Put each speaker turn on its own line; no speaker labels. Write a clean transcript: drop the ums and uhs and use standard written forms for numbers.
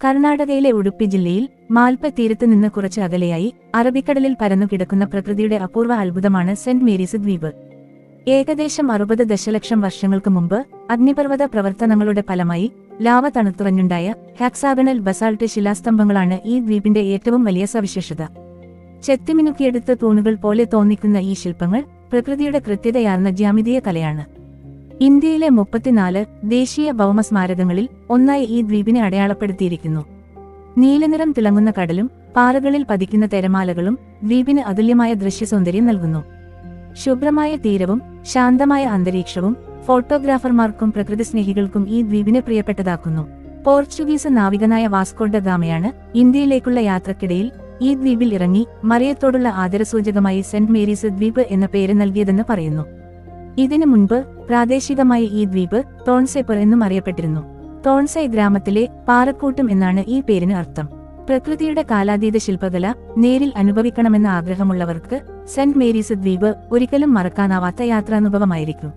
കർണാടകയിലെ ഉടുപ്പി ജില്ലയിൽ മാൽപ്പ തീരത്ത് നിന്ന് കുറച്ച് അകലെയായി അറബിക്കടലിൽ പരന്നുകിടക്കുന്ന പ്രകൃതിയുടെ അപൂർവ അത്ഭുതമാണ് സെന്റ് മേരീസ് ദ്വീപ്. ഏകദേശം 60 ദശലക്ഷം വർഷങ്ങൾക്ക് മുമ്പ് അഗ്നിപർവ്വത പ്രവർത്തനങ്ങളുടെ ഫലമായി ലാവ തണുത്തുറഞ്ഞുണ്ടായ ഹെക്സാഗണൽ ബസാൾട്ട് ശിലാസ്തംഭങ്ങളാണ് ഈ ദ്വീപിന്റെ ഏറ്റവും വലിയ സവിശേഷത. ചെത്തിമിനുക്കിയെടുത്ത തൂണുകൾ പോലെ തോന്നിക്കുന്ന ഈ ശില്പങ്ങൾ പ്രകൃതിയുടെ കൃത്യതയാർന്ന ജ്യാമിതീയ കലയാണ്. ഇന്ത്യയിലെ 34 ദേശീയ ഭൗമസ്മാരകങ്ങളിൽ ഒന്നായി ഈ ദ്വീപിനെ അടയാളപ്പെടുത്തിയിരിക്കുന്നു. നീലനിറം തിളങ്ങുന്ന കടലും പാറകളിൽ പതിക്കുന്ന തിരമാലകളും ദ്വീപിന് അതുല്യമായ ദൃശ്യസൗന്ദര്യം നൽകുന്നു. ശുഭ്രമായ തീരവും ശാന്തമായ അന്തരീക്ഷവും ഫോട്ടോഗ്രാഫർമാർക്കും പ്രകൃതിസ്നേഹികൾക്കും ഈ ദ്വീപിനെ പ്രിയപ്പെട്ടതാക്കുന്നു. പോർച്ചുഗീസ് നാവികനായ വാസ്കോ ഡ ഗാമയാണ് ഇന്ത്യയിലേക്കുള്ള യാത്രക്കിടയിൽ ഈ ദ്വീപിൽ ഇറങ്ങി മറിയത്തോടുള്ള ആദരസൂചകമായി സെന്റ് മേരീസ് ദ്വീപ് എന്ന പേര് നൽകിയതെന്ന് പറയുന്നു. ഇതിനു മുൻപ് പ്രാദേശികമായി ഈ ദ്വീപ് തോൺസെപ്പർ എന്നും അറിയപ്പെട്ടിരുന്നു. തോൺസൈ ഗ്രാമത്തിലെ പാറക്കൂട്ടം എന്നാണ് ഈ പേരിന് അർത്ഥം. പ്രകൃതിയുടെ കാലാതീത ശില്പകല നേരിൽ അനുഭവിക്കണമെന്ന ആഗ്രഹമുള്ളവർക്ക് സെന്റ് മേരീസ് ദ്വീപ് ഒരിക്കലും മറക്കാനാവാത്ത യാത്രാനുഭവമായിരിക്കും.